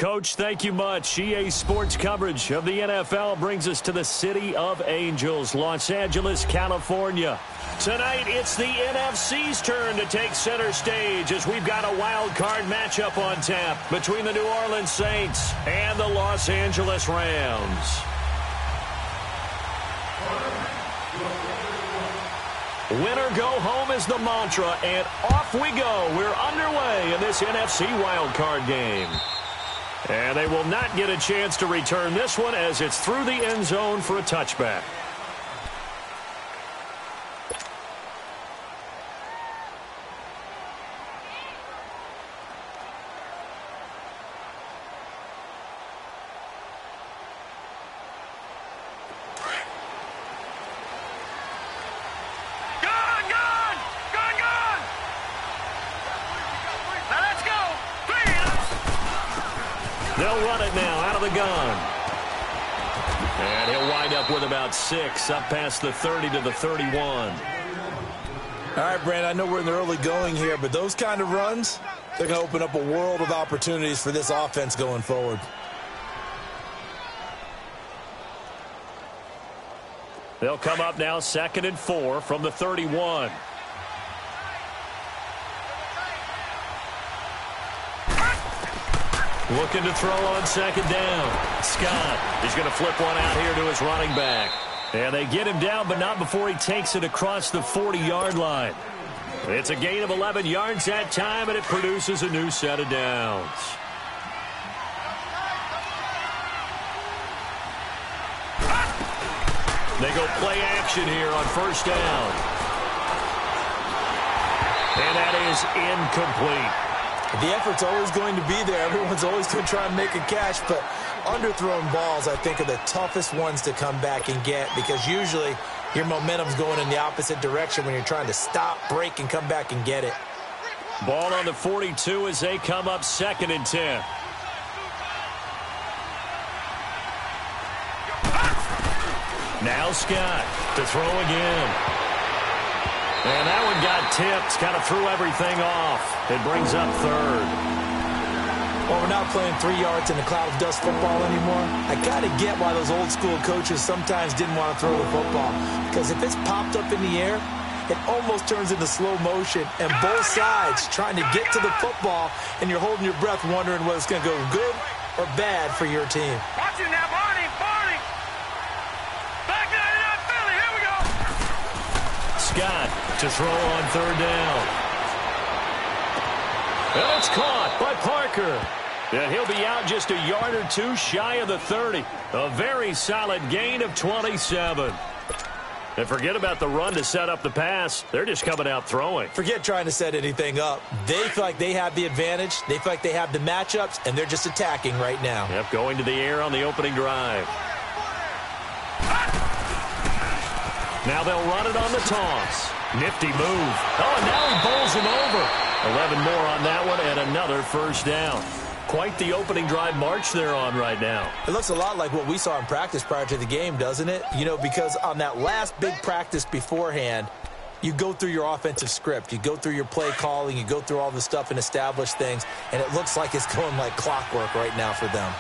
Coach, thank you much. EA Sports coverage of the NFL brings us to the City of Angels, Los Angeles, California. Tonight, it's the NFC's turn to take center stage as we've got a wild card matchup on tap between the New Orleans Saints and the Los Angeles Rams. Winner go home is the mantra, and off we go. We're underway in this NFC wild card game. And they will not get a chance to return this one as it's through the end zone for a touchback. They'll run it now out of the gun. And he'll wind up with about 6, up past the 30 to the 31. All right, Brandon, I know we're in the early going here, but those kind of runs, they're going to open up a world of opportunities for this offense going forward. They'll come up now 2nd and 4 from the 31. Looking to throw on 2nd down. Scott is going to flip one out here to his running back. And they get him down, but not before he takes it across the 40-yard line. It's a gain of 11 yards that time, and it produces a new set of downs. They go play action here on 1st down. And that is incomplete. The effort's always going to be there. Everyone's always going to try and make a catch, but underthrown balls, I think, are the toughest ones to come back and get because usually your momentum's going in the opposite direction when you're trying to stop, break, and come back and get it. Ball on the 42 as they come up 2nd and 10. Now Scott to throw again. And that one got tipped, kind of threw everything off. It brings up 3rd. Well, we're not playing 3 yards in a cloud of dust football anymore. I got to get why those old school coaches sometimes didn't want to throw the football. Because if it's popped up in the air, it almost turns into slow motion. And both sides trying to get to the football, and you're holding your breath wondering whether it's going to go good or bad for your team. Watch it now, Barney. Back 99 Philly, here we go. Scott to throw on 3rd down. And it's caught by Parker. And he'll be out just a yard or 2 shy of the 30. A very solid gain of 27. And forget about the run to set up the pass. They're just coming out throwing. Forget trying to set anything up. They feel like they have the advantage. They feel like they have the matchups, and they're just attacking right now. Yep, going to the air on the opening drive. Now they'll run it on the toss. Nifty move. Oh, and now he bowls him over. 11 more on that one and another 1st down. Quite the opening drive march they're on right now. It looks a lot like what we saw in practice prior to the game, doesn't it? You know, because on that last big practice beforehand, you go through your offensive script. You go through your play calling. You go through all the stuff and establish things. And it looks like it's going like clockwork right now for them.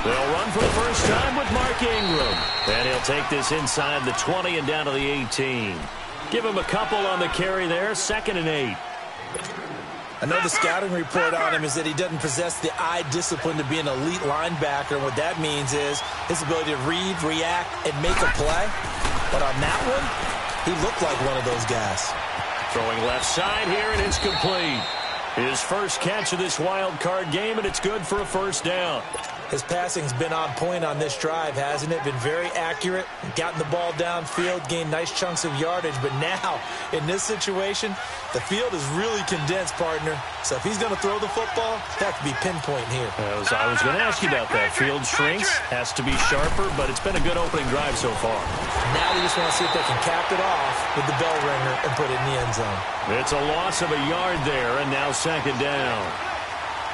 They'll run for the first time with Mark Ingram. And he'll take this inside the 20 and down to the 18. Give him a couple on the carry there. 2nd and 8. I know the scouting report on him is that he doesn't possess the eye discipline to be an elite linebacker. And what that means is his ability to read, react, and make a play. But on that one, he looked like one of those guys. Throwing left side here, and it's complete. His first catch of this wild card game, and it's good for a 1st down. His passing's been on point on this drive, hasn't it? Been very accurate, gotten the ball downfield, gained nice chunks of yardage. But now, in this situation, the field is really condensed, partner. So if he's going to throw the football, that could be pinpoint here. I was going to ask you about that. Field shrinks, has to be sharper, but it's been a good opening drive so far. Now they just want to see if they can cap it off with the bell ringer and put it in the end zone. It's a loss of a yard there, and now 2nd down.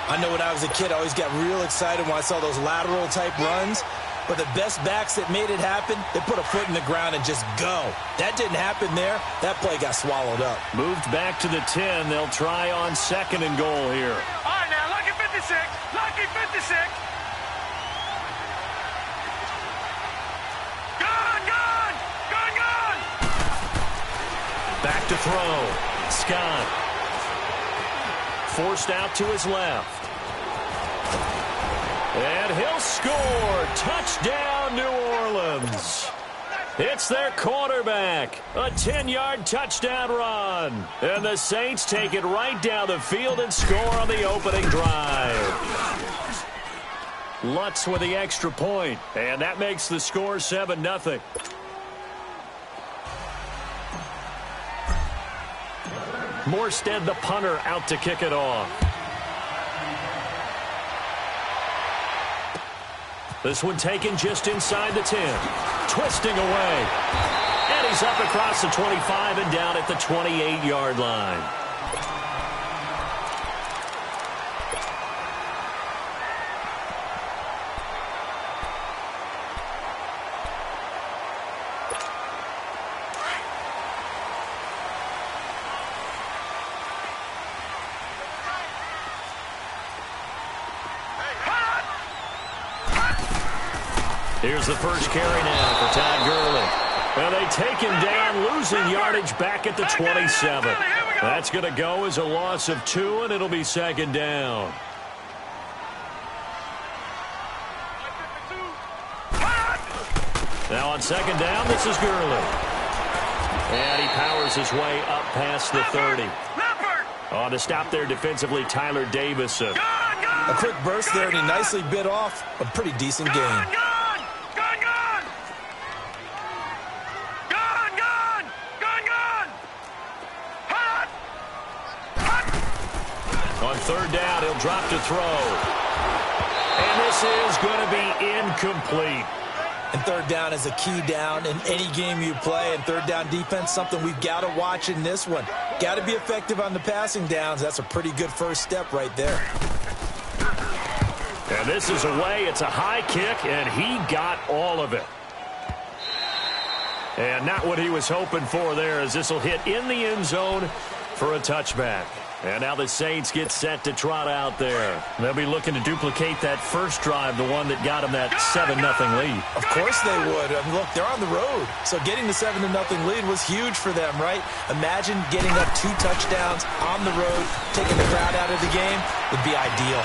I know when I was a kid, I always got real excited when I saw those lateral-type runs. But the best backs that made it happen, they put a foot in the ground and just go. That didn't happen there. That play got swallowed up. Moved back to the 10. They'll try on 2nd and goal here. All right, now, lucky 56. Lucky 56. Gone. Back to throw. Scott. Forced out to his left. And he'll score. Touchdown, New Orleans. It's their quarterback. A 10-yard touchdown run. And the Saints take it right down the field and score on the opening drive. Lutz with the extra point. And that makes the score 7-0. Morstead, the punter, out to kick it off. This one taken just inside the 10. Twisting away. And he's up across the 25 and down at the 28-yard line. Here's the first carry now for Todd Gurley. And they take him down, losing yardage back at the 27. That's going to go as a loss of 2, and it'll be 2nd down. Now on 2nd down, this is Gurley. And he powers his way up past the 30. On to stop there defensively, Tyler Davison. A quick burst there, and he nicely bit off a pretty decent gain. On 3rd down, he'll drop to throw. And this is going to be incomplete. And 3rd down is a key down in any game you play. And 3rd down defense, something we've got to watch in this one. Got to be effective on the passing downs. That's a pretty good first step right there. And this is away. It's a high kick, and he got all of it. And not what he was hoping for there, as this will hit in the end zone for a touchback. And now the Saints get set to trot out there. They'll be looking to duplicate that first drive, the one that got them that 7-0 lead. Of course they would. I mean, look, they're on the road. So getting the 7-0 lead was huge for them, right? Imagine getting up 2 touchdowns on the road, taking the crowd out of the game would be ideal.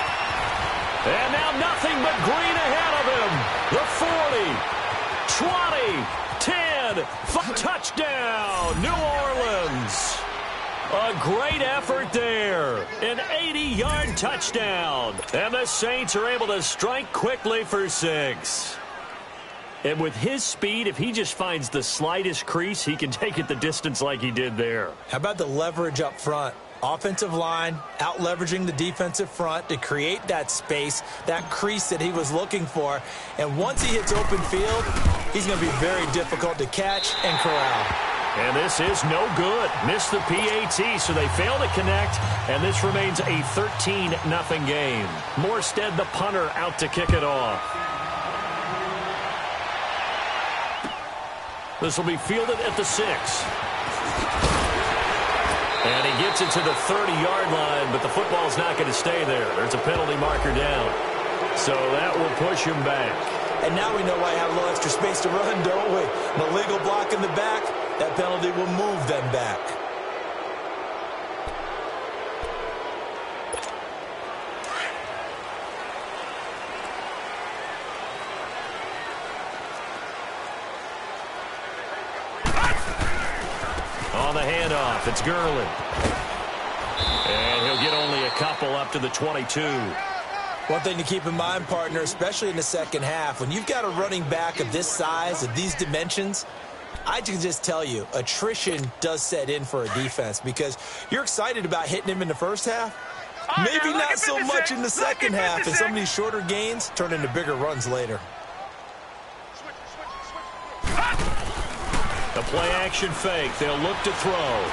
And now nothing but green ahead of him. The 40, 20, 10, touchdown, New Orleans. A great effort there. An 80-yard touchdown. And the Saints are able to strike quickly for 6. And with his speed, if he just finds the slightest crease, he can take it the distance like he did there. How about the leverage up front? Offensive line out-leveraging the defensive front to create that space, that crease that he was looking for. And once he hits open field, he's going to be very difficult to catch and corral. And this is no good. Missed the PAT, so they fail to connect, and this remains a 13-0 game. Morstead, the punter, out to kick it off. This will be fielded at the 6. And he gets it to the 30-yard line, but the football's not going to stay there. There's a penalty marker down. So that will push him back. And now we know why I have a little extra space to run, don't we? An illegal block in the back. That penalty will move them back. On the handoff, it's Gurley. And he'll get only a couple up to the 22. One thing to keep in mind, partner, especially in the second half, when you've got a running back of this size, of these dimensions, I can just tell you, attrition does set in for a defense because you're excited about hitting him in the first half. Maybe not so much in the second half, and some of these shorter gains turn into bigger runs later. The play-action fake. They'll look to throw.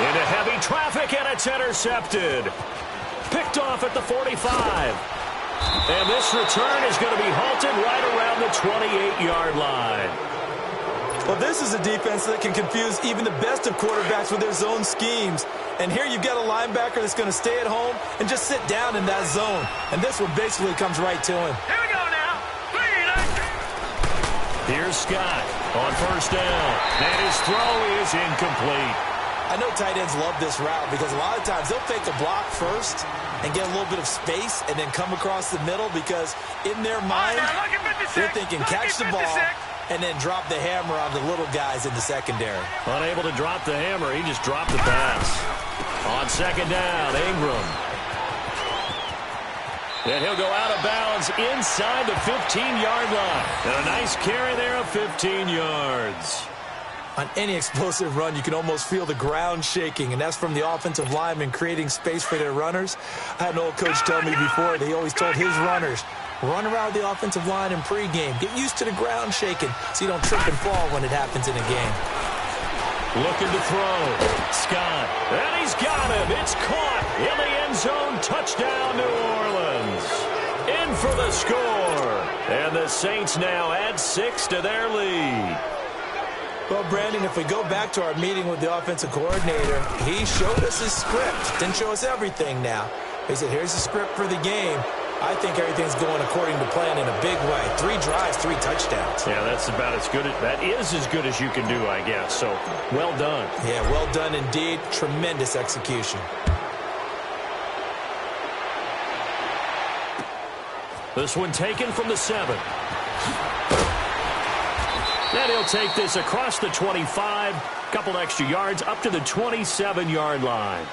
Into heavy traffic, and it's intercepted. Picked off at the 45. And this return is going to be halted right around the 28-yard line. Well, this is a defense that can confuse even the best of quarterbacks with their zone schemes. And here you've got a linebacker that's going to stay at home and just sit down in that zone. And this one basically comes right to him. Here we go now. Here's Scott on first down. And his throw is incomplete. I know tight ends love this route because a lot of times they'll fake a block first and get a little bit of space and then come across the middle because in their mind, they're thinking catch the ball and then drop the hammer on the little guys in the secondary. Unable to drop the hammer, he just dropped the pass. On second down, Ingram. And he'll go out of bounds inside the 15-yard line. And a nice carry there of 15 yards. On any explosive run, you can almost feel the ground shaking, and that's from the offensive linemen creating space for their runners. I had an old coach tell me before, he always told his runners, run around the offensive line in pregame. Get used to the ground shaking so you don't trip and fall when it happens in a game. Looking to throw. Scott. And he's got him. It's caught in the end zone. Touchdown, New Orleans. In for the score. And the Saints now add 6 to their lead. Well, Brandon, if we go back to our meeting with the offensive coordinator, he showed us his script. Didn't show us everything now. He said, here's the script for the game. I think everything's going according to plan in a big way. 3 drives, 3 touchdowns. Yeah, that's about as good. That is as good as you can do, I guess. So, well done. Yeah, well done indeed. Tremendous execution. This one taken from the 7. And he'll take this across the 25. Couple extra yards up to the 27-yard line.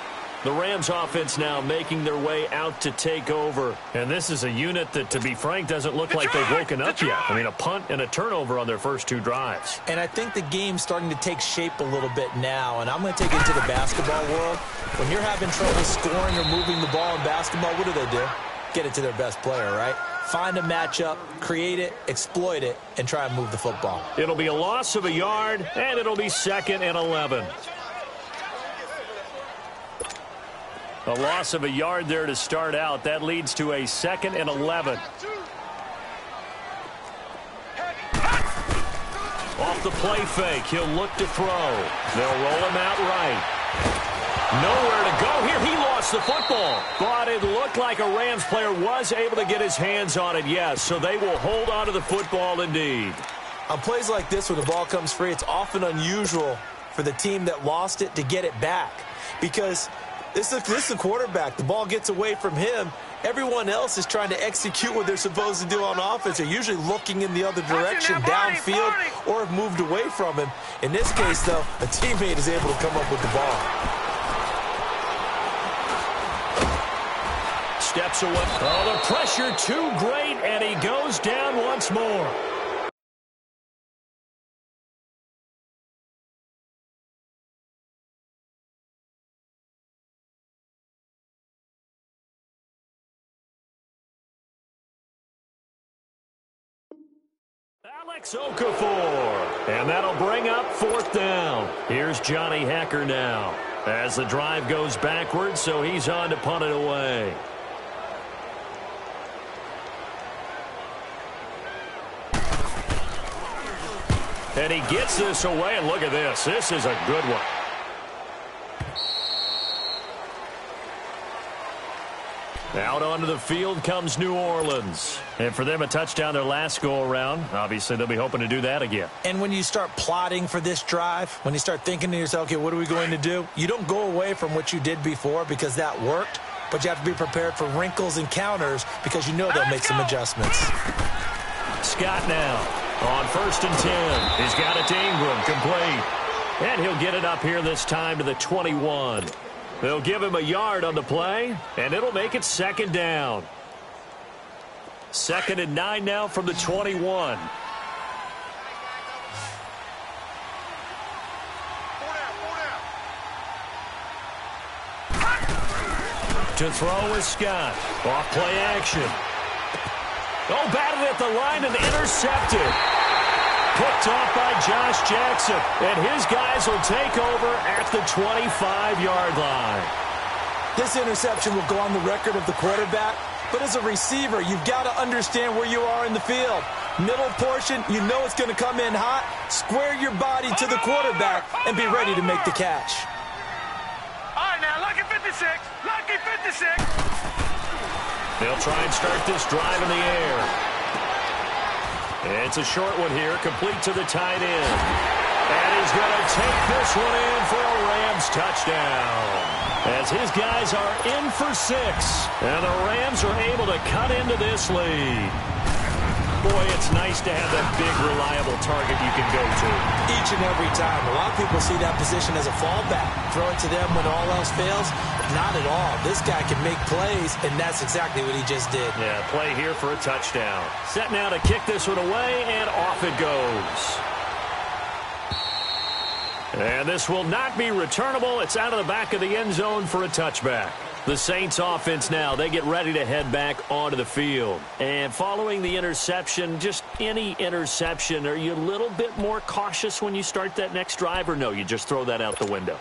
The Rams offense now making their way out to take over. And this is a unit that, to be frank, doesn't look like they've woken up yet. I mean, a punt and a turnover on their first 2 drives. And I think the game's starting to take shape a little bit now. And I'm going to take it into the basketball world. When you're having trouble scoring or moving the ball in basketball, what do? Get it to their best player, right? Find a matchup, create it, exploit it, and try and move the football. It'll be a loss of a yard, and it'll be 2nd and 11. A loss of a yard there to start out. That leads to a 2nd and 11. Off the play fake, he'll look to throw. They'll roll him out right. Nowhere to go here. He lost the football. But it looked like a Rams player was able to get his hands on it, yes. So they will hold on to the football indeed. On plays like this when the ball comes free, it's often unusual for the team that lost it to get it back. Because this is the quarterback. The ball gets away from him. Everyone else is trying to execute what they're supposed to do on offense. They're usually looking in the other direction, downfield, or have moved away from him. In this case, though, a teammate is able to come up with the ball. Steps away. Oh, the pressure too great, and he goes down once more. Alex Okafor. And that'll bring up 4th down. Here's Johnny Hecker now. As the drive goes backwards, so he's on to punt it away. And he gets this away, and look at this. This is a good one. Out onto the field comes New Orleans. And for them, a touchdown their last go-around. Obviously, they'll be hoping to do that again. And when you start plotting for this drive, when you start thinking to yourself, okay, what are we going to do? You don't go away from what you did before because that worked, but you have to be prepared for wrinkles and counters because you know they'll make some adjustments. Scott now on 1st and 10. He's got it to Ingram, complete. And he'll get it up here this time to the 21. They'll give him a yard on the play, and it'll make it 2nd down. 2nd and 9 now from the 21. To throw is Scott. Off play action. Oh, batted at the line and intercepted. Picked off by Josh Jackson. And his guys will take over at the 25-yard line. This interception will go on the record of the quarterback But as a receiver, you've got to understand where you are in the field. Middle portion, you know it's going to come in hot. Square your body to the quarterback and be ready to make the catch. All right, now, lucky 56. Lucky 56. They'll try and start this drive in the air. It's a short one here, complete to the tight end. And he's going to take this one in for a Rams touchdown. As his guys are in for 6. And the Rams are able to cut into this lead. Boy, it's nice to have that big, reliable target you can go to. Each and every time. A lot of people see that position as a fallback. Throw it to them when all else fails. Not at all. This guy can make plays, and that's exactly what he just did. Yeah, play here for a touchdown. Set now to kick this one away, and off it goes. And this will not be returnable. It's out of the back of the end zone for a touchback. The Saints offense now, they get ready to head back onto the field. And following the interception, just any interception, are you a little bit more cautious when you start that next drive, or no, you just throw that out the window?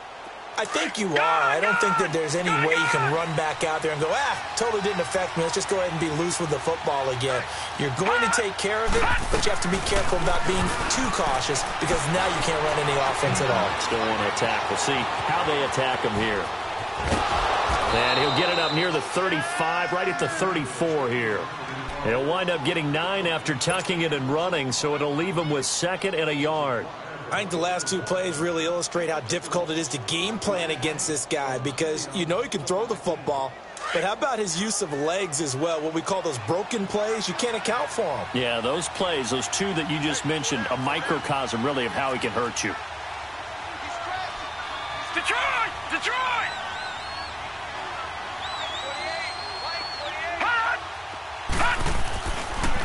I think you are. I don't think that there's any way you can run back out there and go, totally didn't affect me. Let's just go ahead and be loose with the football again. You're going to take care of it, but you have to be careful about being too cautious because now you can't run any offense at all. Still want to attack. We'll see how they attack him here. And he'll get it up near the 35, right at the 34 here. He'll wind up getting 9 after tucking it and running, so it'll leave him with 2nd and a yard. I think the last 2 plays really illustrate how difficult it is to game plan against this guy because you know he can throw the football, but how about his use of legs as well, what we call those broken plays? You can't account for them. Yeah, those plays, those 2 that you just mentioned, a microcosm really of how he can hurt you. Detroit! Detroit!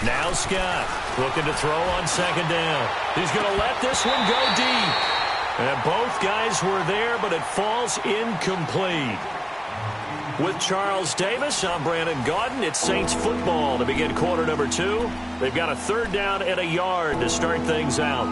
Now Scott looking to throw on 2nd down. He's going to let this one go deep. And both guys were there, but it falls incomplete. With Charles Davis, I'm Brandon Gaudin. It's Saints football to begin quarter number 2. They've got a 3rd down and a yard to start things out.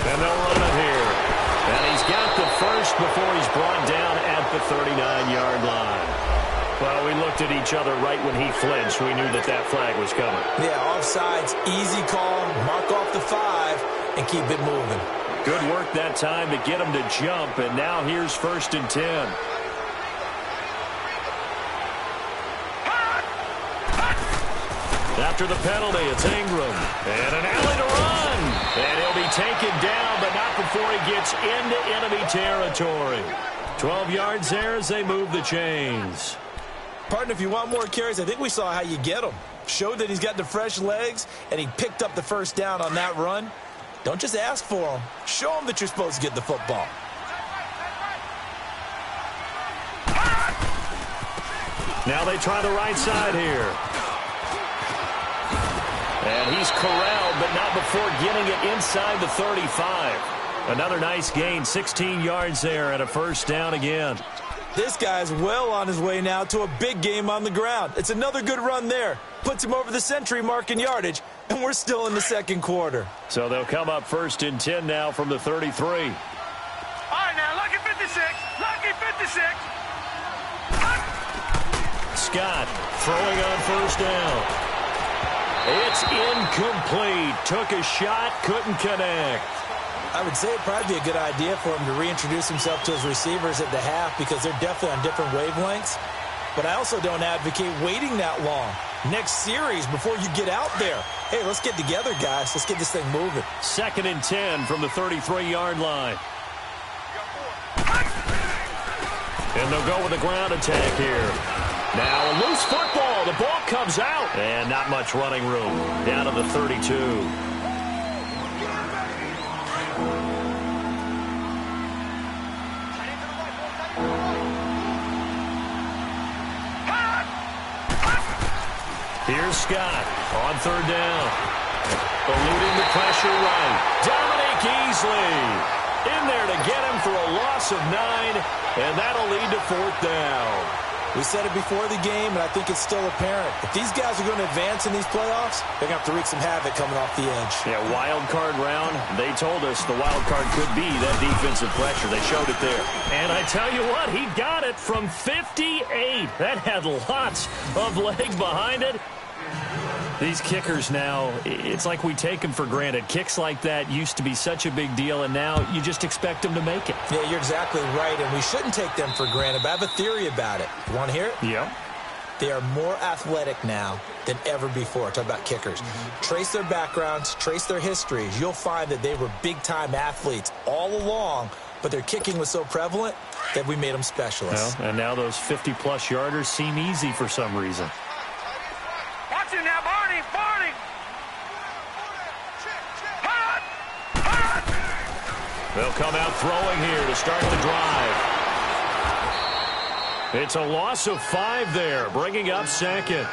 And they'll run it here. And he's got the first before he's brought down at the 39-yard line. Well, we looked at each other right when he flinched. We knew that that flag was coming. Yeah, offsides, easy call, mark off the 5, and keep it moving. Good work that time to get him to jump, and now here's 1st and 10. After the penalty, it's Ingram. And an alley to run. And he'll be taken down, but not before he gets into enemy territory. 12 yards there as they move the chains. Partner, if you want more carries, I think we saw how you get them. Showed that he's got the fresh legs, and he picked up the 1st down on that run. Don't just ask for them. Show them that you're supposed to get the football. Now they try the right side here. And he's corralled, but not before getting it inside the 35. Another nice gain, 16 yards there, and a 1st down again. This guy's well on his way now to a big game on the ground. It's another good run there. Puts him over the century mark in yardage, and we're still in the 2nd quarter. So they'll come up 1st and 10 now from the 33. All right, now, lucky 56. Lucky 56. Scott throwing on 1st down. It's incomplete. Took a shot, couldn't connect. I would say it'd probably be a good idea for him to reintroduce himself to his receivers at the half because they're definitely on different wavelengths. But I also don't advocate waiting that long. Next series before you get out there. Hey, let's get together, guys. Let's get this thing moving. 2nd and 10 from the 33-yard line. And they'll go with a ground attack here. Now a loose football. The ball comes out. And not much running room. Down to the 32. Here's Scott on 3rd down. Eluding the pressure right. Dominic Easley in there to get him for a loss of 9, and that'll lead to 4th down. We said it before the game, and I think it's still apparent. If these guys are going to advance in these playoffs, they're going to have to wreak some havoc coming off the edge. Yeah, wild card round. They told us the wild card could be that defensive pressure. They showed it there. And I tell you what, he got it from 58. That had lots of leg behind it. These kickers now, it's like we take them for granted. Kicks like that used to be such a big deal, and now you just expect them to make it. Yeah, you're exactly right, and we shouldn't take them for granted, but I have a theory about it. You want to hear it? Yeah. They are more athletic now than ever before. Talk about kickers. Trace their backgrounds, trace their histories. You'll find that they were big-time athletes all along, but their kicking was so prevalent that we made them specialists. Well, and now those 50-plus yarders seem easy for some reason. Watch it now, Barney! Barney! They'll come out throwing here to start the drive. It's a loss of 5 there, bringing up 2nd.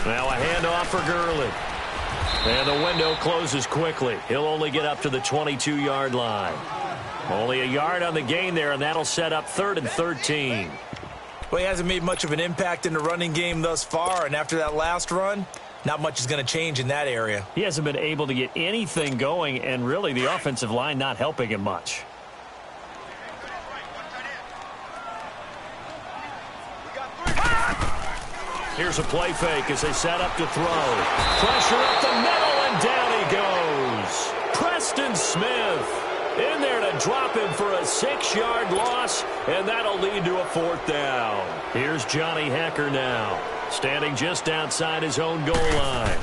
Now a handoff for Gurley. And the window closes quickly. He'll only get up to the 22-yard line. Only a yard on the gain there, and that'll set up 3rd and 13. Well, he hasn't made much of an impact in the running game thus far, and after that last run, not much is going to change in that area. He hasn't been able to get anything going, and really the offensive line not helping him much. Here's a play fake as they set up to throw. Pressure up the middle, and down he goes. Preston Smith in there to drop him for a 6-yard loss, and that'll lead to a 4th down. Here's Johnny Hecker now, standing just outside his own goal line.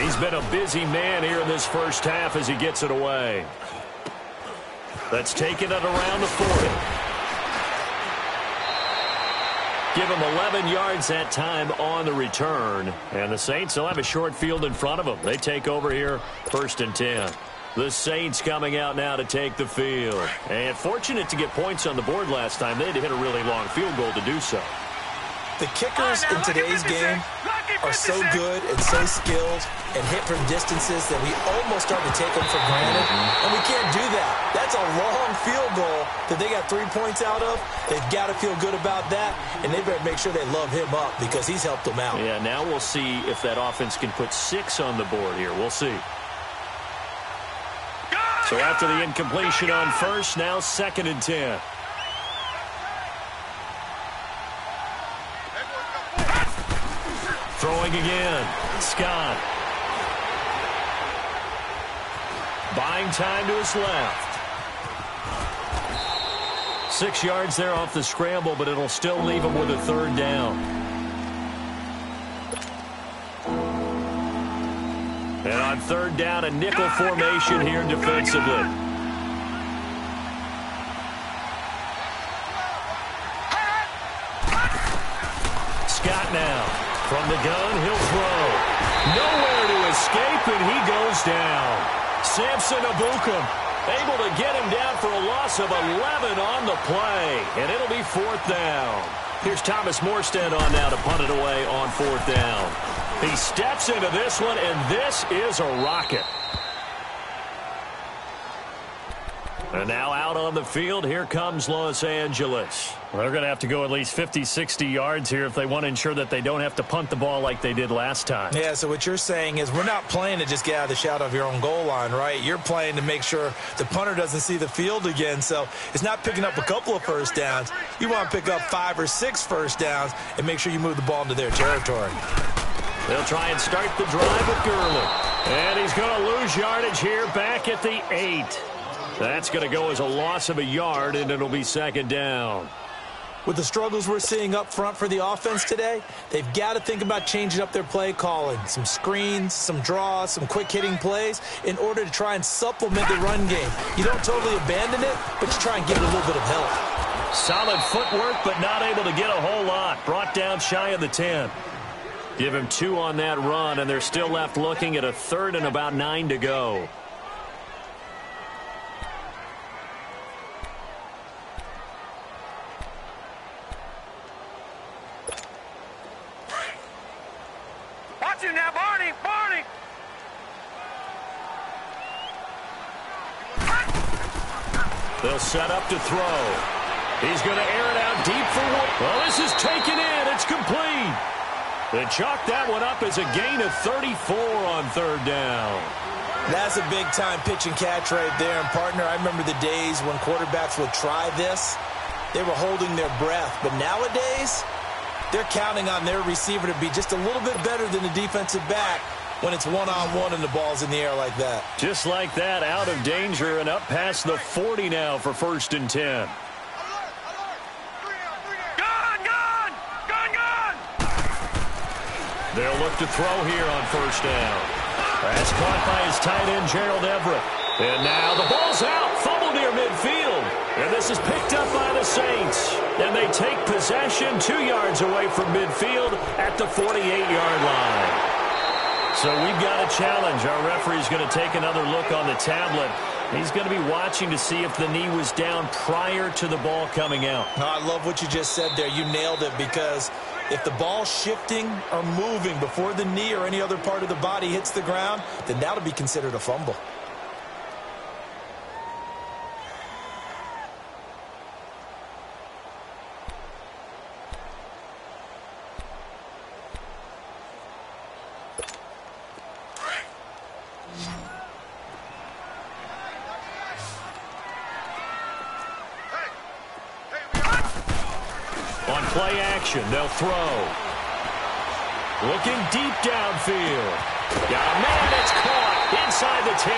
He's been a busy man here in this first half as he gets it away. That's taken it around the 40. Give him 11 yards that time on the return. And the Saints will have a short field in front of them. They take over here, 1st and 10. The Saints coming out now to take the field. And fortunate to get points on the board last time. They had to hit a really long field goal to do so. The kickers in today's game are so good and so skilled and hit from distances that we almost start to take them for granted. And we can't do that. That's a long field goal that they got 3 points out of. They've got to feel good about that, and they better make sure they love him up because he's helped them out. Yeah, now we'll see if that offense can put 6 on the board here. We'll see. So after the incompletion on 1st, now 2nd and 10. Throwing again. Scott. Buying time to his left. 6 yards there off the scramble, but it'll still leave him with a 3rd down. And on 3rd down, a nickel formation here defensively. Scott now. From the gun, he'll throw. Nowhere to escape, and he goes down. Samson Abukum able to get him down for a loss of 11 on the play, and it'll be 4th down. Here's Thomas Morstead on now to punt it away on 4th down. He steps into this one, and this is a rocket. And now out on the field, here comes Los Angeles. Well, they're going to have to go at least 50, 60 yards here if they want to ensure that they don't have to punt the ball like they did last time. Yeah, so what you're saying is we're not playing to just get out of the shadow of your own goal line, right? You're playing to make sure the punter doesn't see the field again. So it's not picking up a couple of first downs. You want to pick up 5 or 6 first downs and make sure you move the ball into their territory. They'll try and start the drive with Gurley. And he's going to lose yardage here back at the 8. That's going to go as a loss of a yard, and it'll be 2nd down. With the struggles we're seeing up front for the offense today, they've got to think about changing up their play calling. Some screens, some draws, some quick-hitting plays in order to try and supplement the run game. You don't totally abandon it, but you try and give it a little bit of help. Solid footwork, but not able to get a whole lot. Brought down shy of the 10. Give him 2 on that run, and they're still left looking at a 3rd and about 9 to go. Watch him now, Barney! Barney! They'll set up to throw. He's going to air it out deep for one. Well, this is taken in. It's complete. They chalk that one up as a gain of 34 on 3rd down. That's a big-time pitch and catch right there. And, partner, I remember the days when quarterbacks would try this. They were holding their breath. But nowadays, they're counting on their receiver to be just a little bit better than the defensive back when it's one-on-one and the ball's in the air like that. Just like that, out of danger and up past the 40 now for 1st and 10. They'll look to throw here on 1st down. That's caught by his tight end, Gerald Everett. And now the ball's out. Fumble near midfield. And this is picked up by the Saints. And they take possession 2 yards away from midfield at the 48-yard line. So we've got a challenge. Our referee's going to take another look on the tablet. He's going to be watching to see if the knee was down prior to the ball coming out. I love what you just said there. You nailed it, because if the ball's shifting or moving before the knee or any other part of the body hits the ground, then that'll be considered a fumble. On play action, they'll throw. Looking deep downfield. Got a man, it's caught inside the 10.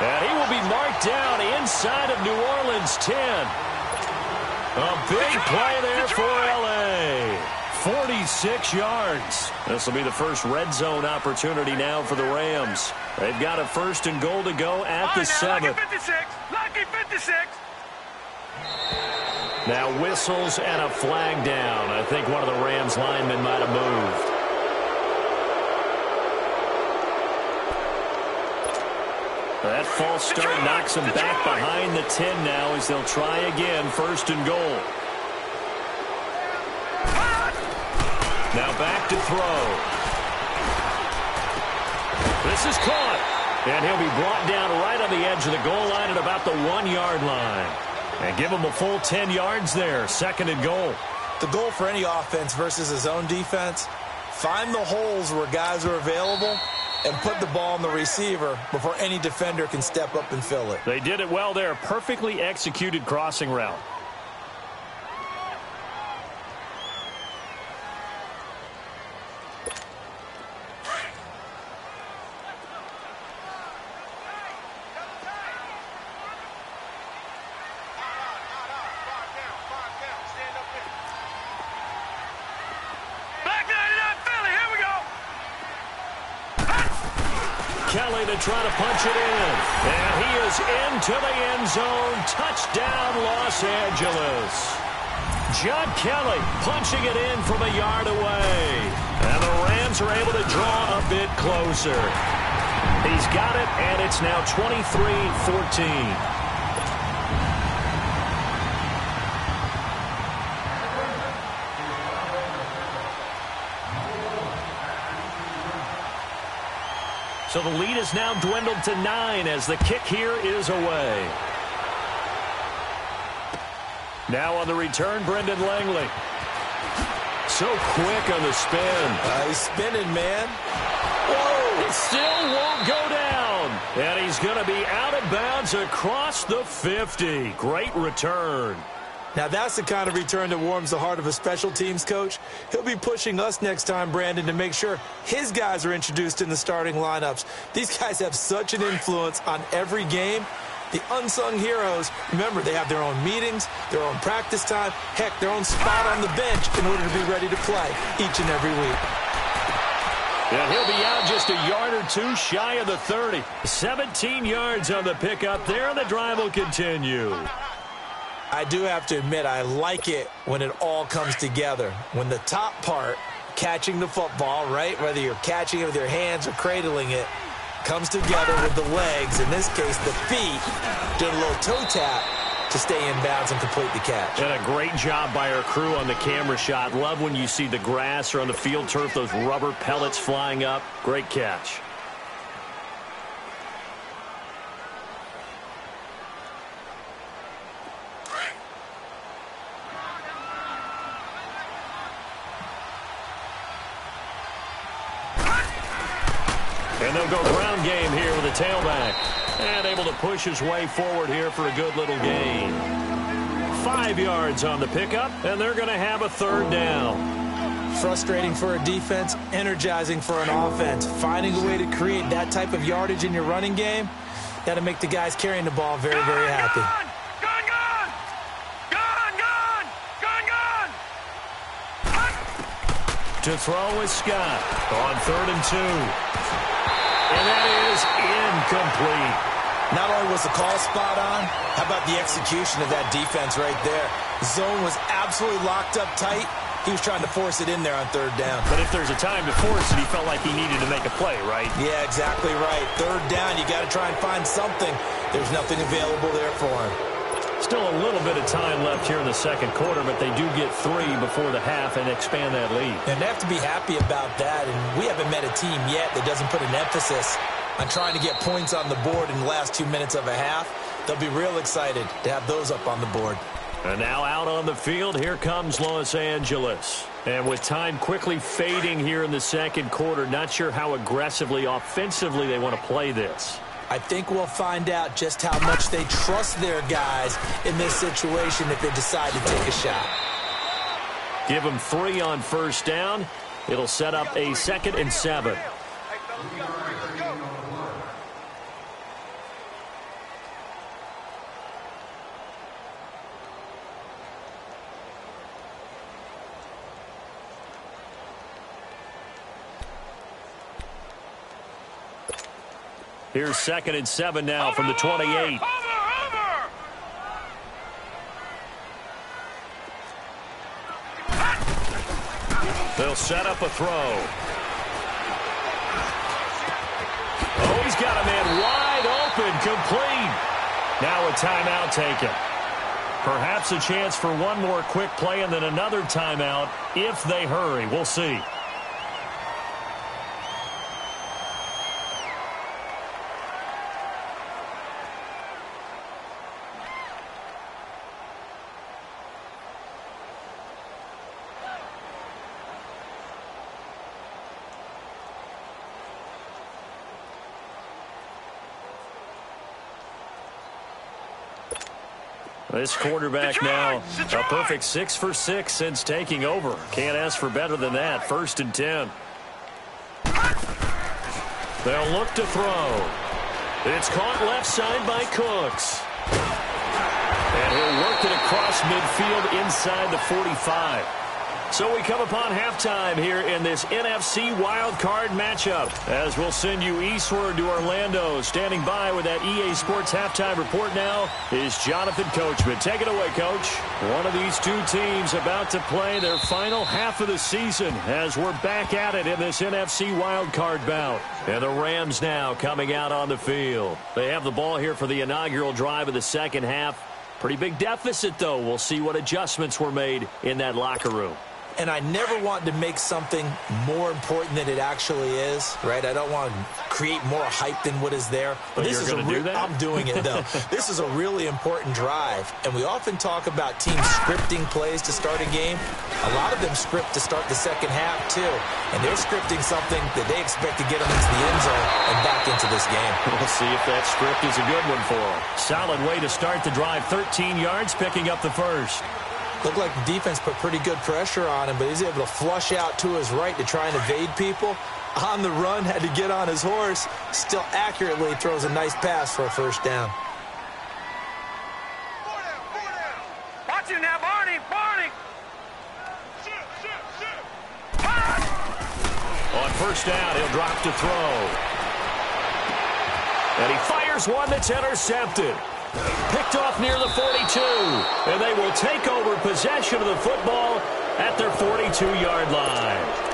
And he will be marked down inside of New Orleans 10. A big play there for L.A. 46 yards. This will be the first red zone opportunity now for the Rams. They've got a 1st and goal to go at the 7. Lucky 56. Lucky 56. Now whistles and a flag down. I think one of the Rams linemen might have moved. That false start knocks him back behind the 10 now as they'll try again. 1st and goal. Now back to throw. This is caught. And he'll be brought down right on the edge of the goal line at about the 1-yard line. And give him a full 10 yards there. 2nd and goal. The goal for any offense versus a zone defense, find the holes where guys are available and put the ball on the receiver before any defender can step up and fill it. They did it well there. Perfectly executed crossing route. Kelly to try to punch it in. And he is into the end zone. Touchdown, Los Angeles. John Kelly punching it in from a yard away. And the Rams are able to draw a bit closer. He's got it, and it's now 23-14. So the lead is now dwindled to 9 as the kick here is away. Now on the return, Brendan Langley. So quick on the spin. He's spinning, man. Whoa! It still won't go down. And he's going to be out of bounds across the 50. Great return. Now, that's the kind of return that warms the heart of a special teams coach. He'll be pushing us next time, Brandon, to make sure his guys are introduced in the starting lineups. These guys have such an influence on every game. The unsung heroes, remember, they have their own meetings, their own practice time, heck, their own spot on the bench in order to be ready to play each and every week. And he'll be out just a yard or two shy of the 30. 17 yards on the pickup there, and the drive will continue. I do have to admit, I like it when it all comes together. When the top part, catching the football, right, whether you're catching it with your hands or cradling it, comes together with the legs, in this case the feet, doing a little toe tap to stay in bounds and complete the catch. And a great job by our crew on the camera shot. Love when you see the grass or on the field turf, those rubber pellets flying up. Great catch. And they'll go ground game here with a tailback. And able to push his way forward here for a good little gain. 5 yards on the pickup, and they're going to have a third down. Frustrating for a defense, energizing for an offense. Finding a way to create that type of yardage in your running game, that'll make the guys carrying the ball very, very happy. To throw is Scott on 3rd and 2. And that is incomplete. Not only was the call spot on, how about the execution of that defense right there? Zone was absolutely locked up tight. He was trying to force it in there on 3rd down. But if there's a time to force it, he felt like he needed to make a play, right? Yeah, exactly right. 3rd down, you got to try and find something. There's nothing available there for him. Still a little bit of time left here in the second quarter, but they do get 3 before the half and expand that lead. And they have to be happy about that, and we haven't met a team yet that doesn't put an emphasis on trying to get points on the board in the last 2 minutes of a half. They'll be real excited to have those up on the board. And now out on the field, here comes Los Angeles. And with time quickly fading here in the second quarter, not sure how aggressively, offensively they want to play this. I think we'll find out just how much they trust their guys in this situation if they decide to take a shot. Give them 3 on 1st down. It'll set up a 2nd and 7. Here's 2nd and 7 now from the 28. They'll set up a throw. Oh, he's got a man wide open, complete. Now a timeout taken. Perhaps a chance for one more quick play and then another timeout if they hurry. We'll see. This quarterback now a perfect 6 for 6 since taking over. Can't ask for better than that. 1st and 10. They'll look to throw. It's caught left side by Cooks. And he'll work it across midfield inside the 45. So we come upon halftime here in this NFC wildcard matchup, as we'll send you eastward to Orlando. Standing by with that EA Sports halftime report now is Jonathan Coachman. Take it away, Coach. One of these two teams about to play their final half of the season as we're back at it in this NFC wildcard bout. And the Rams now coming out on the field. They have the ball here for the inaugural drive of the second half. Pretty big deficit, though. We'll see what adjustments were made in that locker room. And I never want to make something more important than it actually is, right? I don't want to create more hype than what is there. But this is I'm doing it, though. This is a really important drive. And we often talk about teams scripting plays to start a game. A lot of them script to start the second half, too. And they're scripting something that they expect to get them into the end zone and back into this game. We'll see if that script is a good one for them. Solid way to start the drive. 13 yards, picking up the first. Looked like the defense put pretty good pressure on him, but he's able to flush out to his right to try and evade people. On the run, had to get on his horse. Still accurately throws a nice pass for a 1st down. got you now, Barney. Barney. On first down, he'll drop to throw. And he fires one that's intercepted. Picked off near the 42. And they will take over possession of the football at their 42-yard line.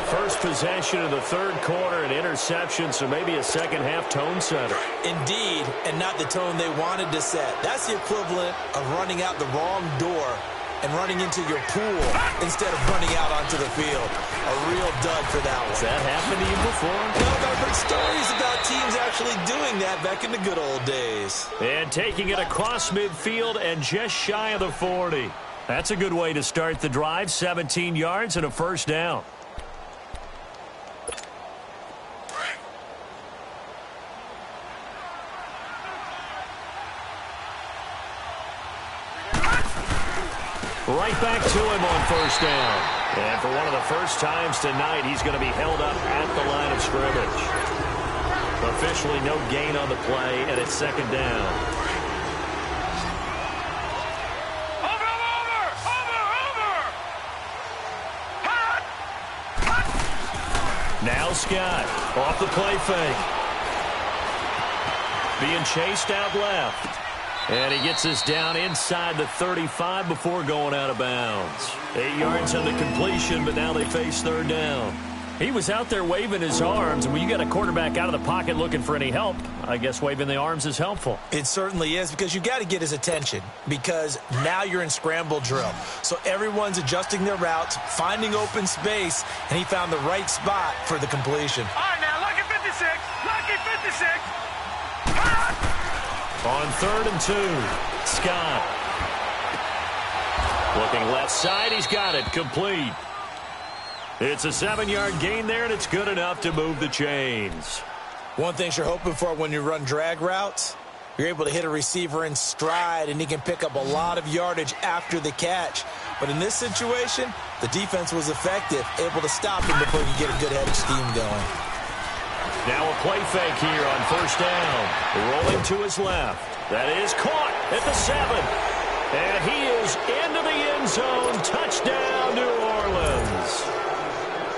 First possession of the third quarter, an interception, so maybe a second-half tone setter. Indeed, and not the tone they wanted to set. That's the equivalent of running out the wrong door and running into your pool instead of running out onto the field. A real dud for that one. Has that happened to you before? No, I've heard stories about teams actually doing that back in the good old days. And taking it across midfield and just shy of the 40. That's a good way to start the drive. 17 yards and a first down. Right back to him on first down. And for one of the first times tonight, he's going to be held up at the line of scrimmage. Officially no gain on the play, and it's second down. Now Scott off the play fake. Being chased out left. And he gets us down inside the 35 before going out of bounds. 8 yards on the completion, but now they face third down. He was out there waving his arms, and when you got a quarterback out of the pocket looking for any help, I guess waving the arms is helpful. It certainly is, because you got to get his attention, because now you're in scramble drill. So everyone's adjusting their routes, finding open space, and he found the right spot for the completion. All right, now, lucky 56. Lucky 56. On 3rd and 2, Scott. Looking left side, he's got it, complete. It's a 7-yard gain there, and it's good enough to move the chains. One thing you're hoping for when you run drag routes, you're able to hit a receiver in stride, and he can pick up a lot of yardage after the catch. But in this situation, the defense was effective, able to stop him before you get a good head of steam going. Now a play fake here on first down. Rolling to his left. That is caught at the 7. And he is into the end zone. Touchdown, New Orleans.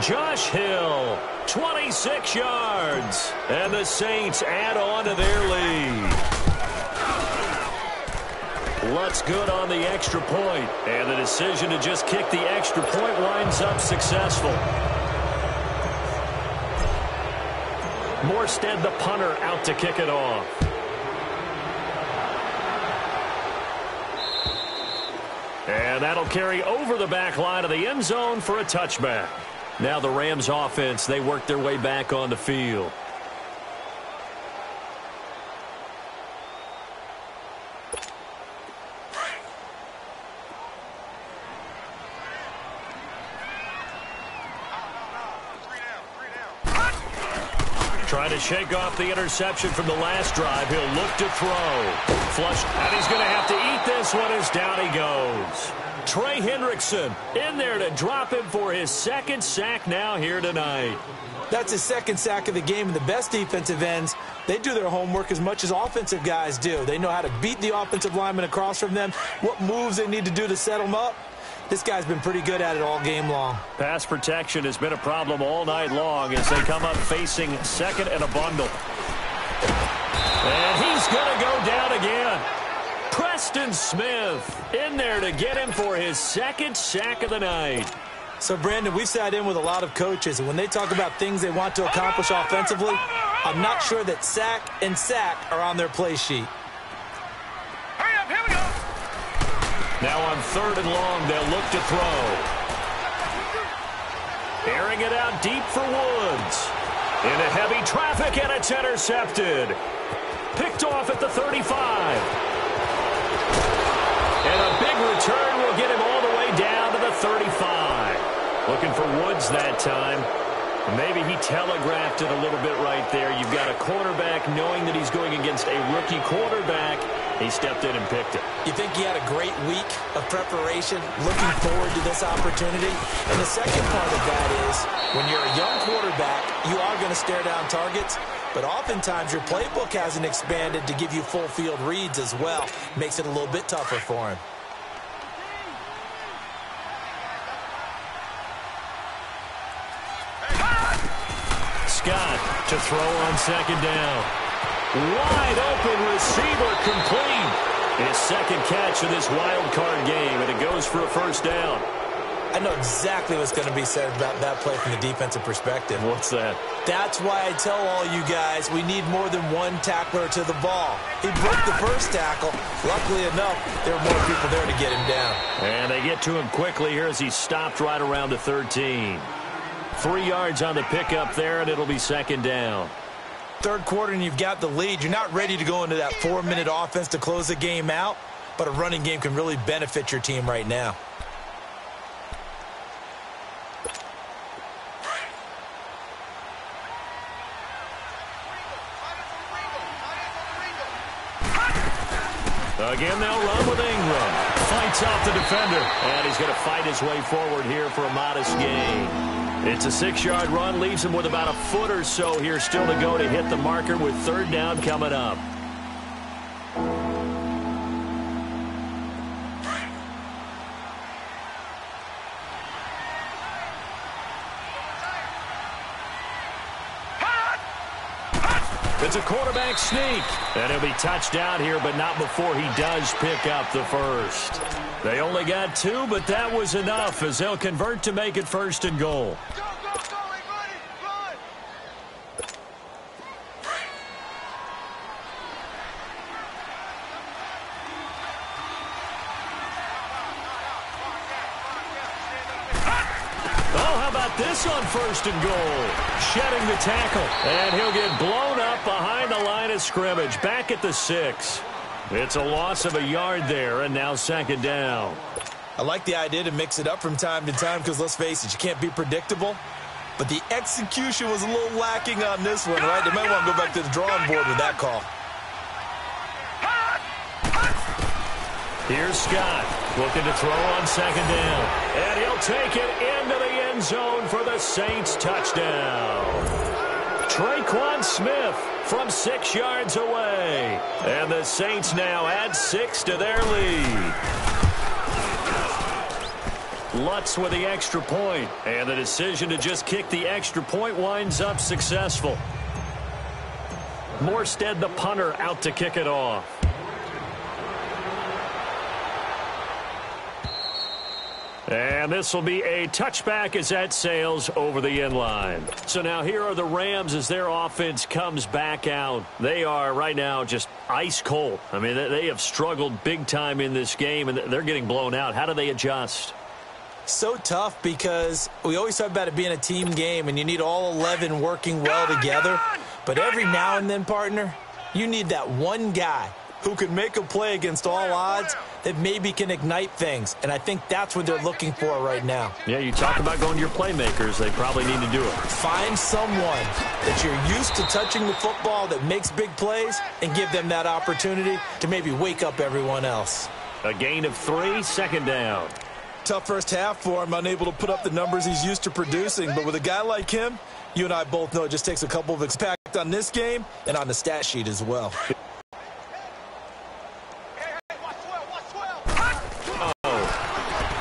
Josh Hill, 26 yards. And the Saints add on to their lead. Lutz good on the extra point. And the decision to just kick the extra point winds up successful. Morstead, the punter, out to kick it off. And that'll carry over the back line of the end zone for a touchback. Now the Rams offense, they work their way back on the field. Trying to shake off the interception from the last drive. He'll look to throw. Flush, and he's going to have to eat this one as down he goes. Trey Hendrickson in there to drop him for his second sack now here tonight. That's his second sack of the game, and the best defensive ends, they do their homework as much as offensive guys do. They know how to beat the offensive lineman across from them, what moves they need to do to set them up. This guy's been pretty good at it all game long. Pass protection has been a problem all night long as they come up facing second and a bundle. And he's going to go down again. Preston Smith in there to get him for his second sack of the night. So, Brandon, we've sat in with a lot of coaches, and when they talk about things they want to accomplish offensively, I'm not sure that sack and sack are on their play sheet. Hurry up, here we go. Now on 3rd and long, they'll look to throw. Airing it out deep for Woods. Into heavy traffic, and it's intercepted. Picked off at the 35. And a big return will get him all the way down to the 35. Looking for Woods that time. Maybe he telegraphed it a little bit right there. You've got a quarterback knowing that he's going against a rookie quarterback. He stepped in and picked it. You think he had a great week of preparation, looking forward to this opportunity? And the second part of that is, when you're a young quarterback, you are going to stare down targets, but oftentimes your playbook hasn't expanded to give you full field reads as well. Makes it a little bit tougher for him. Scott to throw on second down. Wide open receiver complete. His second catch of this wild card game, and it goes for a first down. I know exactly what's going to be said about that play from the defensive perspective. What's that? That's why I tell all you guys we need more than one tackler to the ball. He broke the first tackle. Luckily enough, there were more people there to get him down. And they get to him quickly here as he stopped right around the 13. 3 yards on the pickup there, and it'll be second down. Third quarter and you've got the lead. You're not ready to go into that 4-minute offense to close the game out, but a running game can really benefit your team right now. Again, they'll run with Ingram. Fights off the defender, and he's going to fight his way forward here for a modest gain. It's a 6-yard run, leaves him with about a foot or so here still to go to hit the marker with third down coming up. It's a quarterback sneak, and he'll be touched down here, but not before he does pick up the first. They only got 2, but that was enough as they'll convert to make it first and goal. Go, go, go, everybody, run! Oh, how about this on first and goal? Shedding the tackle, and he'll get blown up behind the line of scrimmage, back at the 6. It's a loss of a yard there, and now second down. I like the idea to mix it up from time to time because, let's face it, you can't be predictable. But the execution was a little lacking on this one, right? They might want to go back to the drawing board with that call. Here's Scott looking to throw on second down. And he'll take it into the end zone for the Saints touchdown. Traquan Smith from 6 yards away. And the Saints now add 6 to their lead. Lutz with the extra point, and the decision to just kick the extra point winds up successful. Morstead, the punter, out to kick it off. And this will be a touchback as that sails over the end line. So now here are the Rams as their offense comes back out. They are right now just ice cold. I mean, they have struggled big time in this game, and they're getting blown out. How do they adjust? So tough because we always talk about it being a team game, and you need all 11 working well together. But every now and then, partner, you need that one guy who can make a play against all odds that maybe can ignite things. And I think that's what they're looking for right now. Yeah, you talk about going to your playmakers. They probably need to do it. Find someone that you're used to touching the football that makes big plays and give them that opportunity to maybe wake up everyone else. A gain of 3, second down. Tough first half for him, unable to put up the numbers he's used to producing. But with a guy like him, you and I both know it just takes a couple of impact on this game and on the stat sheet as well.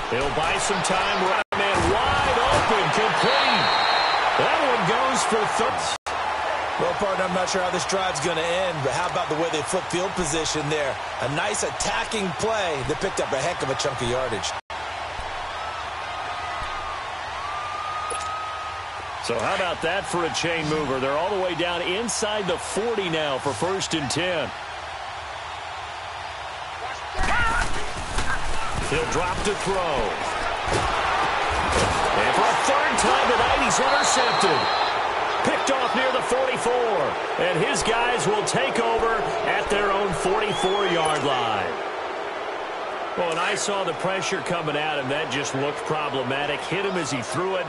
He'll buy some time. Right man wide open, complete. That one goes for third. Well, partner, I'm not sure how this drive's going to end, but how about the way they flip field position there? A nice attacking play that picked up a heck of a chunk of yardage. So how about that for a chain mover? They're all the way down inside the 40 now for first and 10. He'll drop to throw. And for a third time tonight, he's intercepted. Picked off near the 44. And his guys will take over at their own 44-yard line. Well, and I saw the pressure coming at him. That just looked problematic. Hit him as he threw it,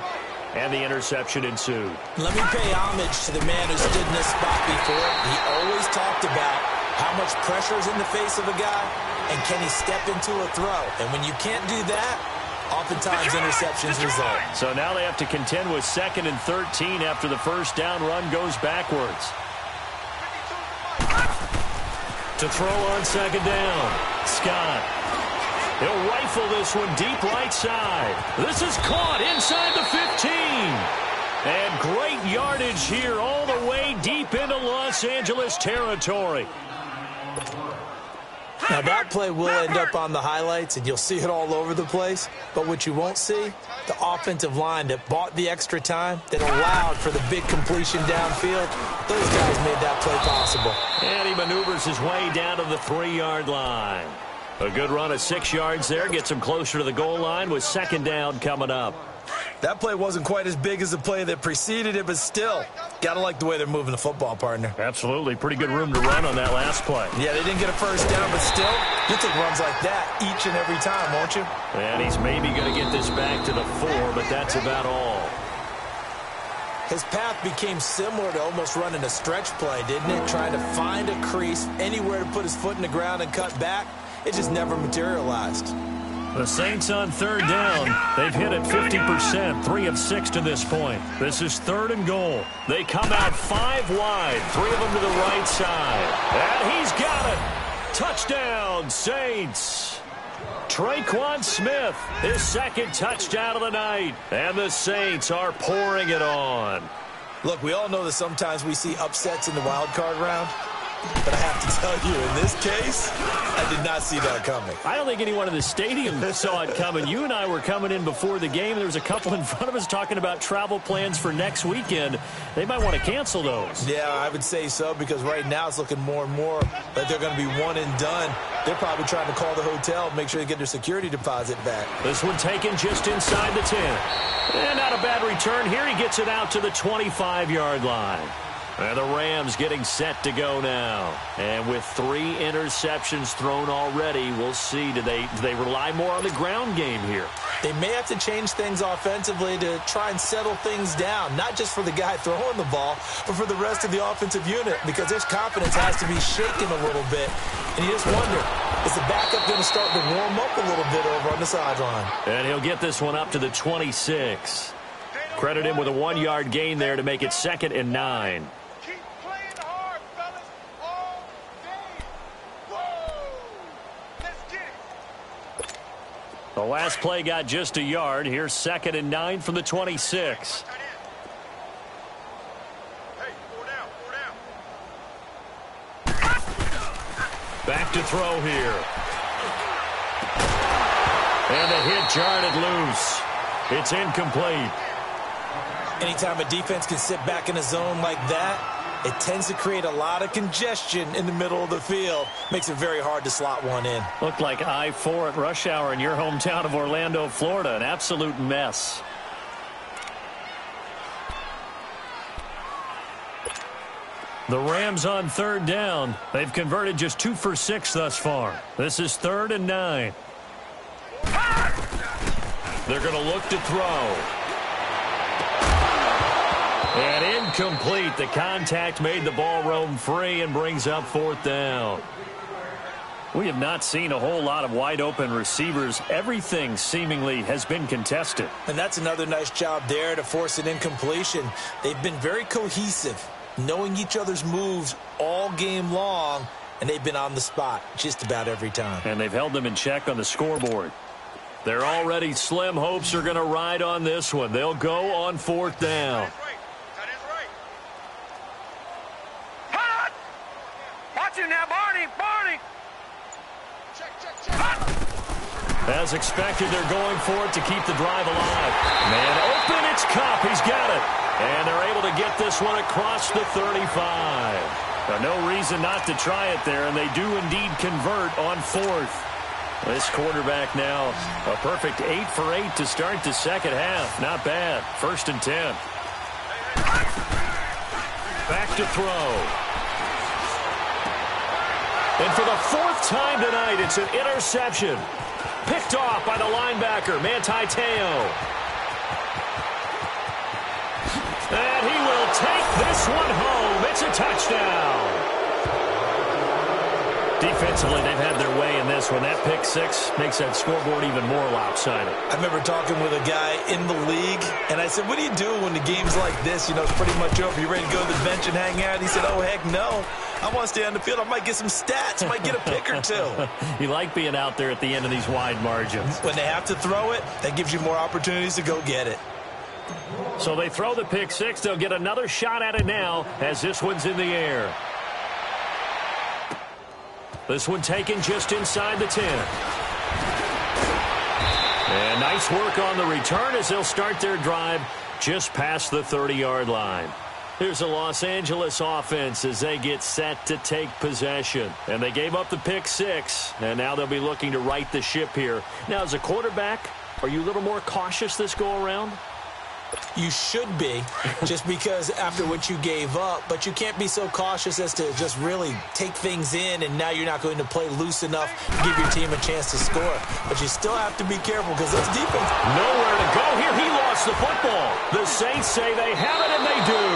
and the interception ensued. Let me pay homage to the man who stood in this spot before. He always talked about how much pressure is in the face of a guy, and can he step into a throw? And when you can't do that, oftentimes interceptions result. So now they have to contend with 2nd and 13 after the first down run goes backwards. To throw on second down, Scott. He'll rifle this one deep right side. This is caught inside the 15. And great yardage here all the way deep into Los Angeles territory. Now, that play will end up on the highlights, and you'll see it all over the place. But what you won't see, the offensive line that bought the extra time, that allowed for the big completion downfield, those guys made that play possible. And he maneuvers his way down to the 3-yard line. A good run of 6 yards there gets him closer to the goal line with second down coming up. That play wasn't quite as big as the play that preceded it, but still, got to like the way they're moving the football, partner. Absolutely. Pretty good room to run on that last play. Yeah, they didn't get a first down, but still, you take runs like that each and every time, won't you? And he's maybe going to get this back to the 4, but that's about all. His path became similar to almost running a stretch play, didn't it? Trying to find a crease, anywhere to put his foot in the ground and cut back. It just never materialized. The Saints on third down. They've hit it 50%, 3 of 6 to this point. This is 3rd and goal. They come out 5 wide, 3 of them to the right side. And he's got it. Touchdown, Saints. Traquan Smith, his second touchdown of the night. And the Saints are pouring it on. Look, we all know that sometimes we see upsets in the wild card round. But I have to tell you, in this case, I did not see that coming. I don't think anyone in the stadium saw it coming. You and I were coming in before the game. There was a couple in front of us talking about travel plans for next weekend. They might want to cancel those. Yeah, I would say so, because right now it's looking more and more like they're going to be one and done. They're probably trying to call the hotel, make sure they get their security deposit back. This one taken just inside the 10. And not a bad return here. He gets it out to the 25-yard line. And the Rams getting set to go now. And with 3 interceptions thrown already, we'll see. Do they rely more on the ground game here? They may have to change things offensively to try and settle things down, not just for the guy throwing the ball, but for the rest of the offensive unit, because their confidence has to be shaken a little bit. And you just wonder, is the backup going to start to warm up a little bit over on the sideline? And he'll get this one up to the 26. Credit him with a 1-yard gain there to make it 2nd and 9. The last play got just a yard. Here's 2nd and 9 from the 26. Back to throw here. And the hit jarred it loose. It's incomplete. Anytime a defense can sit back in a zone like that, it tends to create a lot of congestion in the middle of the field. Makes it very hard to slot one in. Looked like I-4 at rush hour in your hometown of Orlando, Florida. An absolute mess. The Rams on third down. They've converted just 2 for 6 thus far. This is 3rd and 9. They're going to look to throw. And incomplete. The contact made the ball roam free and brings up 4th down. We have not seen a whole lot of wide-open receivers. Everything seemingly has been contested. And that's another nice job there to force an incompletion. They've been very cohesive, knowing each other's moves all game long, and they've been on the spot just about every time. And they've held them in check on the scoreboard. Their already slim hopes are going to ride on this one. They'll go on 4th down. Now, Barney! As expected, they're going for it to keep the drive alive. Man open, it's Kupp. He's got it. And they're able to get this one across the 35. No reason not to try it there, and they do indeed convert on 4th. This quarterback now, a perfect 8 for 8 to start the second half. Not bad. 1st and 10. Back to throw. And for the 4th time tonight, it's an interception. Picked off by the linebacker, Manti Te'o. And he will take this one home. It's a touchdown. Defensively, they've had their way in this one. That pick 6 makes that scoreboard even more lopsided. I remember talking with a guy in the league, and I said, what do you do when the game's like this? You know, it's pretty much over. You ready to go to the bench and hang out? He said, oh, heck no. I want to stay on the field. I might get some stats. I might get a pick or 2. You like being out there at the end of these wide margins. When they have to throw it, that gives you more opportunities to go get it. So they throw the pick six. They'll get another shot at it now as this one's in the air. This one taken just inside the 10. And nice work on the return as they'll start their drive just past the 30-yard line. Here's the Los Angeles offense as they get set to take possession. And they gave up the pick six, and now they'll be looking to right the ship here. Now, as a quarterback, are you a little more cautious this go-around? You should be, just because after what you gave up, but you can't be so cautious as to just really take things in, and now you're not going to play loose enough to give your team a chance to score. But you still have to be careful because this defense... Nowhere to go here. He lost the football. The Saints say they have it, and they do.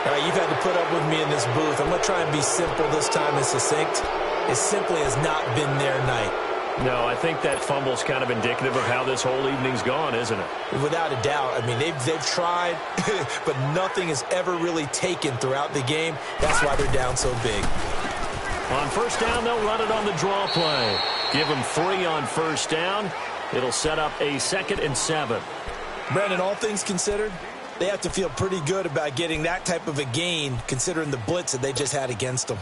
All right, you've had to put up with me in this booth. I'm going to try and be simple this time and succinct. It simply has not been their night. No, I think that fumble's kind of indicative of how this whole evening's gone, isn't it? Without a doubt. I mean, they've tried, but nothing has ever really taken throughout the game. That's why they're down so big. On first down, they'll run it on the draw play. Give them 3 on first down. It'll set up a 2nd and 7. Brandon, all things considered, they have to feel pretty good about getting that type of a gain, considering the blitz that they just had against them.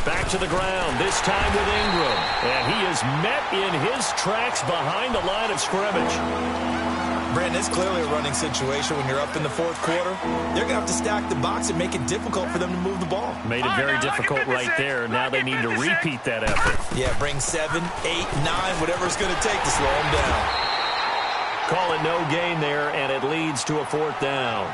Back to the ground, this time with Ingram. And he is met in his tracks behind the line of scrimmage. Brandon, it's clearly a running situation when you're up in the fourth quarter. They're going to have to stack the box and make it difficult for them to move the ball. Made it very difficult right there. Now they need to repeat that effort. Yeah, bring 7, 8, 9, whatever it's going to take to slow them down. Call it no gain there, and it leads to a 4th down.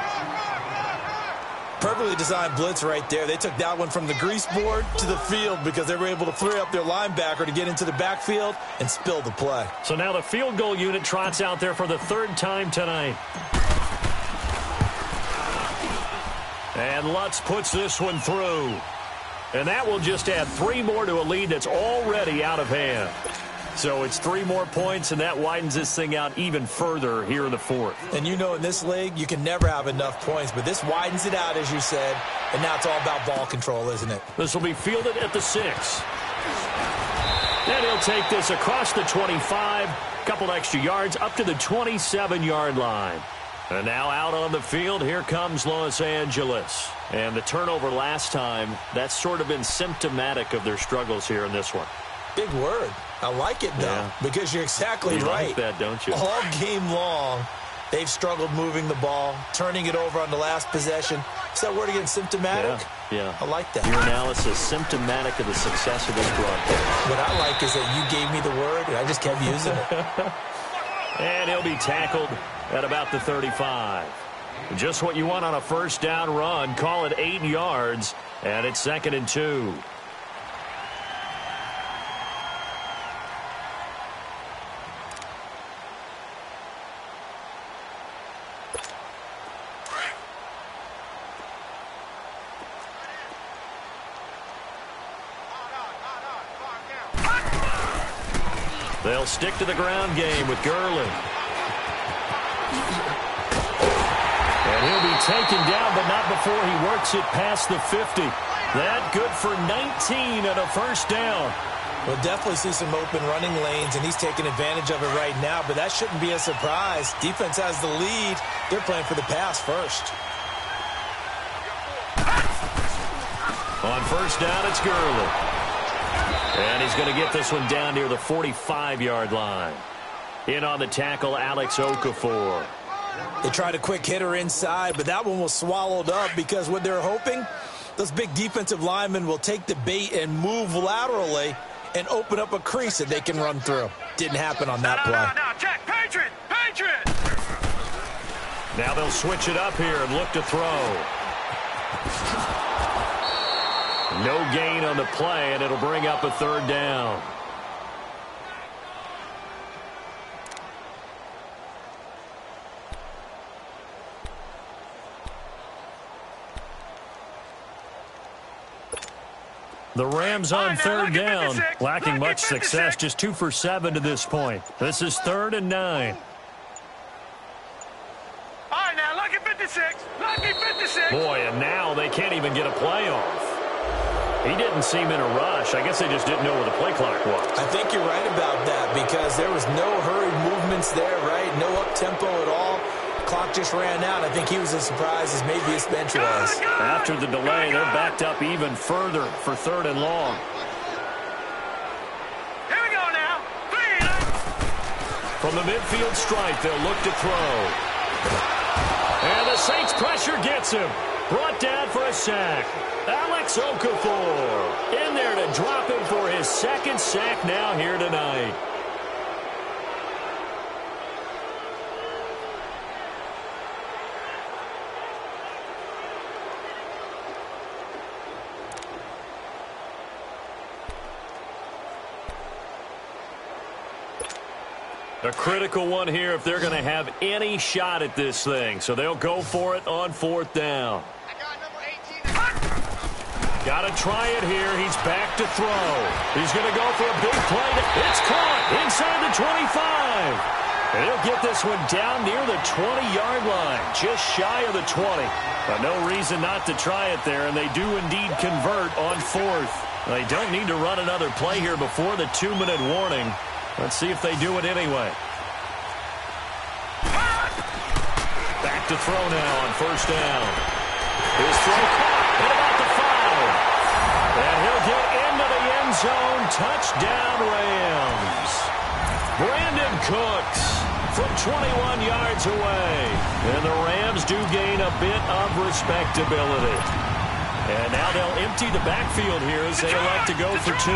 Perfectly designed blitz right there. They took that one from the grease board to the field because they were able to free up their linebacker to get into the backfield and spill the play. So now the field goal unit trots out there for the 3rd time tonight. And Lutz puts this one through. And that will just add 3 more to a lead that's already out of hand. So it's 3 more points, and that widens this thing out even further here in the 4th. And you know in this league, you can never have enough points, but this widens it out, as you said, and now it's all about ball control, isn't it? This will be fielded at the 6. And he'll take this across the 25, couple extra yards, up to the 27-yard line. And now out on the field, here comes Los Angeles. And the turnover last time, that's sort of been symptomatic of their struggles here in this one. Big word. I like it, though, because you're exactly right. You like that, don't you? All game long, they've struggled moving the ball, turning it over on the last possession. Is that word again, symptomatic? Yeah. I like that. Your analysis, symptomatic of the success of this broadcast. What I like is that you gave me the word, and I just kept using it. And he'll be tackled at about the 35. Just what you want on a first down run. Call it 8 yards, and it's 2nd and 2. They'll stick to the ground game with Gurley. And he'll be taken down, but not before he works it past the 50. That good for 19 and a first down. We'll definitely see some open running lanes, and he's taking advantage of it right now, but that shouldn't be a surprise. Defense has the lead. They're playing for the pass first. On first down, it's Gurley. And he's going to get this one down near the 45-yard line. In on the tackle, Alex Okafor. They tried a quick hitter inside, but that one was swallowed up because what they're hoping, those big defensive linemen will take the bait and move laterally and open up a crease that they can run through. Didn't happen on that play. No, check. Patriot! Now they'll switch it up here and look to throw. No gain on the play, and it'll bring up a 3rd down. The Rams on 3rd down, lacking much success, just 2 for 7 to this point. This is 3rd and 9. All right, now, lucky 56. Lucky 56. Boy, and now they can't even get a play off. He didn't seem in a rush. I guess they just didn't know where the play clock was. I think you're right about that because there was no hurried movements there, right? No up-tempo at all. The clock just ran out. I think he was as surprised as maybe his bench was. After the delay, they're backed up even further for 3rd and long. Here we go now. 3 and out. From the midfield stripe, they'll look to throw. And the Saints pressure gets him. Brought down for a sack. Alex Okafor in there to drop him for his 2nd sack now here tonight. A critical one here if they're going to have any shot at this thing. So they'll go for it on 4th down. Got to try it here. He's back to throw. He's going to go for a big play. It's caught inside the 25. And he'll get this one down near the 20-yard line, just shy of the 20. But no reason not to try it there, and they do indeed convert on 4th. They don't need to run another play here before the 2-minute warning. Let's see if they do it anyway. Back to throw now on 1st down. His throw caught at about the 5. And he'll get into the end zone. Touchdown, Rams. Brandon Cooks from 21 yards away. And the Rams do gain a bit of respectability. And now they'll empty the backfield here as they elect to go for 2.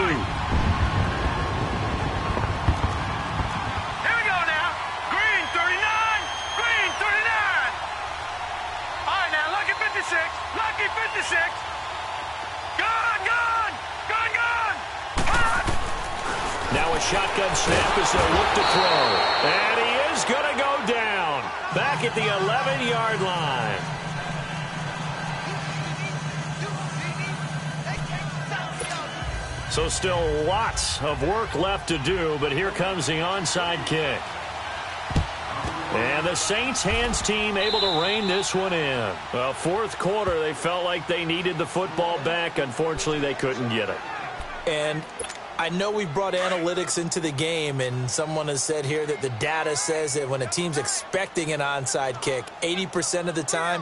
Lucky 56. Gone. Now a shotgun snap as they'll look to throw. And he is going to go down. Back at the 11-yard line. So still lots of work left to do, but here comes the onside kick. And the Saints hands team able to rein this one in. Well, 4th quarter, they felt like they needed the football back. Unfortunately, they couldn't get it. And I know we brought analytics into the game, and someone has said here that the data says that when a team's expecting an onside kick, 80% of the time,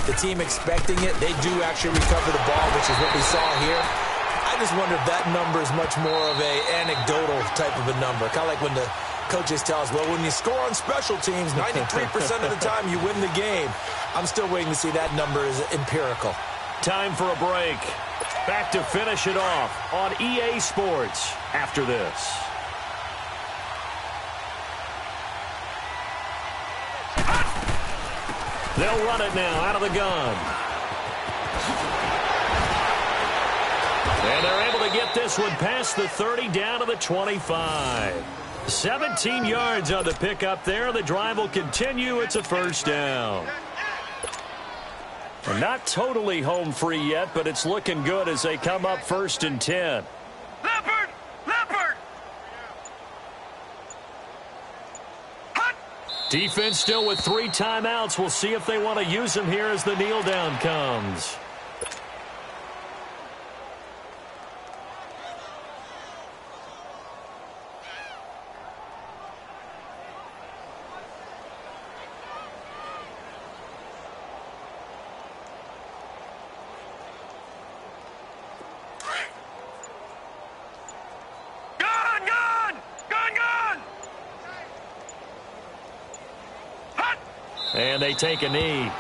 the team expecting it, they do actually recover the ball, which is what we saw here. I just wonder if that number is much more of an anecdotal type of a number, kind of like when the coaches tell us, well, when you score on special teams, 93% of the time you win the game. I'm still waiting to see that number is empirical. Time for a break. Back to finish it off on EA Sports after this. They'll run it now out of the gun. And they're able to get this one past the 30 down to the 25. 17 yards on the pickup there. The drive will continue. It's a 1st down. And not totally home free yet, but it's looking good as they come up 1st and 10. Leopard! Hut! Defense still with 3 timeouts. We'll see if they want to use them here as the kneel down comes. And they take a knee.